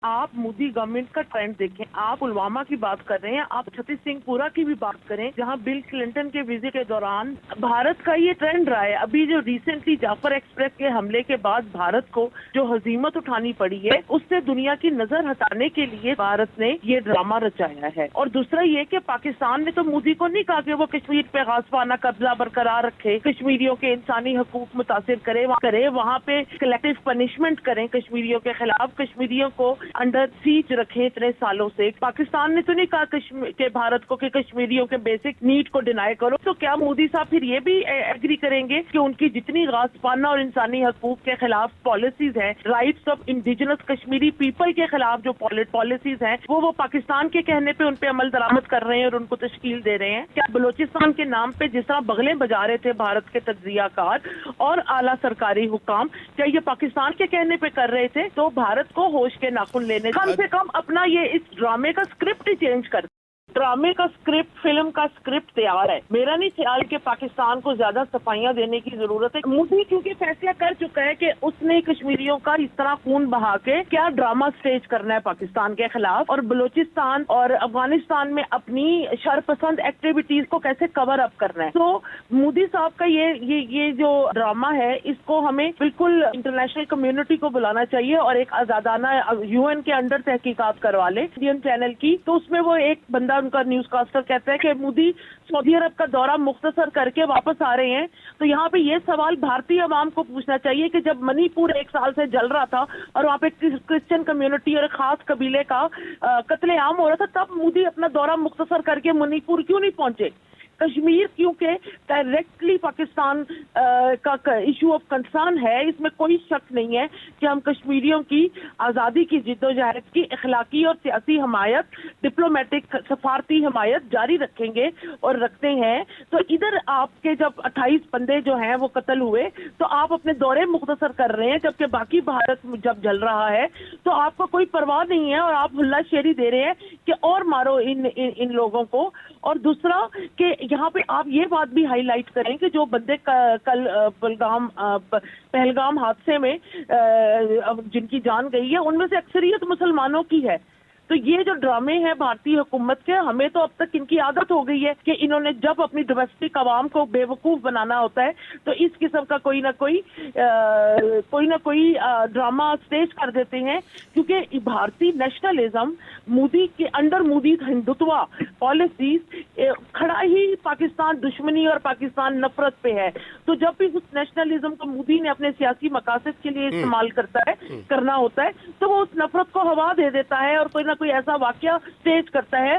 آپ مودی گورنمنٹ کا ٹرینڈ دیکھیں، آپ پلوامہ کی بات کر رہے ہیں، آپ چھتی سنگھ پورہ کی بھی بات کریں جہاں بل کلنٹن کے وزٹ کے دوران بھارت کا یہ ٹرینڈ رہا ہے۔ ابھی جو ریسنٹلی جعفر ایکسپریس کے حملے کے بعد بھارت کو جو ہزیمت اٹھانی پڑی ہے، اس سے دنیا کی نظر ہٹانے کے لیے بھارت نے یہ ڈرامہ رچایا ہے۔ اور دوسرا یہ کہ پاکستان نے تو مودی کو نہیں کہا کہ وہ کشمیر پہ غاصبانہ قبضہ برقرار رکھے، کشمیریوں کے انسانی حقوق متاثر کرے، وہاں پہ کلیکٹیو پنشمنٹ کریں کشمیریوں کے خلاف، کشمیریوں کو انڈر سیج رکھے اتنے سالوں سے۔ پاکستان نے تو نہیں کہا کہ بھارت کو کہ کشمیریوں کے بیسک نیڈ کو ڈینائی کرو، تو کیا مودی صاحب پھر یہ بھی ایگری کریں گے کہ ان کی جتنی غاصبانہ اور انسانی حقوق کے خلاف پالیسیز ہیں، rights of indigenous Kashmiri people کے خلاف جو پالیسیز ہیں، وہ پاکستان کے کہنے پہ ان پہ عمل درآمد کر رہے ہیں اور ان کو تشکیل دے رہے ہیں؟ کیا بلوچستان کے نام پہ جس طرح بغلیں بجا رہے تھے بھارت کے تجزیہ کار اور اعلیٰ سرکاری حکام، کیا یہ پاکستان کے کہنے پہ کر رہے تھے؟ تو بھارت کو ہوش کے ناخن لینے کم سے کم اپنا یہ اس ڈرامے کا اسکرپٹ ہی چینج کر۔ ڈرامے کا اسکرپٹ، فلم کا اسکرپٹ تیار ہے۔ میرا نہیں خیال کہ پاکستان کو زیادہ صفائیاں دینے کی ضرورت ہے۔ مودی کیونکہ فیصلہ کر چکا ہے کہ اس نے کشمیریوں کا اس طرح خون بہا کے کیا ڈرامہ سٹیج کرنا ہے پاکستان کے خلاف، اور بلوچستان اور افغانستان میں اپنی شرپسند ایکٹیویٹیز کو کیسے کور اپ کرنا ہے۔ تو مودی صاحب کا یہ جو ڈرامہ ہے، اس کو ہمیں بالکل انٹرنیشنل کمیونٹی کو بلانا چاہیے اور ایک آزادانہ UN کے انڈر تحقیقات کروا لے انڈین چینل کی۔ تو اس میں وہ ایک بندہ ان کا نیوز کاسٹر کہتا ہے کہ مودی سعودی عرب کا دورہ مختصر کر کے واپس آ رہے ہیں، تو یہاں پہ یہ سوال بھارتی عوام کو پوچھنا چاہیے کہ جب منی پور 1 سال سے جل رہا تھا اور وہاں پہ کرسچن کمیونٹی اور ایک خاص قبیلے کا قتل عام ہو رہا تھا، تب مودی اپنا دورہ مختصر کر کے منی پور کیوں نہیں پہنچے؟ کشمیر کیونکہ ڈائریکٹلی پاکستان کا ایشو آف کنسرن ہے، اس میں کوئی شک نہیں ہے کہ ہم کشمیریوں کی آزادی کی جدوجہد کی اخلاقی اور سیاسی حمایت، ڈپلومیٹک سفارتی حمایت جاری رکھیں گے اور رکھتے ہیں۔ تو ادھر آپ کے جب 28 بندے جو ہیں وہ قتل ہوئے تو آپ اپنے دورے مختصر کر رہے ہیں، جبکہ باقی بھارت جب جل رہا ہے تو آپ کو کوئی پرواہ نہیں ہے اور آپ ہلا شیری دے رہے ہیں کہ اور مارو ان لوگوں کو۔ اور دوسرا کہ یہاں پہ آپ یہ بات بھی ہائی لائٹ کریں کہ جو بندے کل پہلگام حادثے میں جن کی جان گئی ہے، ان میں سے اکثریت مسلمانوں کی ہے۔ تو یہ جو ڈرامے ہیں بھارتی حکومت کے، ہمیں تو اب تک ان کی عادت ہو گئی ہے کہ انہوں نے جب اپنی ڈومیسٹک عوام کو بے وقوف بنانا ہوتا ہے تو اس قسم کا کوئی نہ کوئی ڈرامہ سٹیج کر دیتے ہیں، کیونکہ بھارتی نیشنلزم مودی کے انڈر مودی ہندوتوا پالیسیز کھڑا ہی پاکستان دشمنی اور پاکستان نفرت پہ ہے۔ تو جب بھی اس نیشنلزم کو مودی نے اپنے سیاسی مقاصد کے لیے استعمال کرنا ہوتا ہے تو وہ اس نفرت کو ہوا دے دیتا ہے اور کوئی نہ کوئی ایسا واقعہ سٹیج کرتا ہے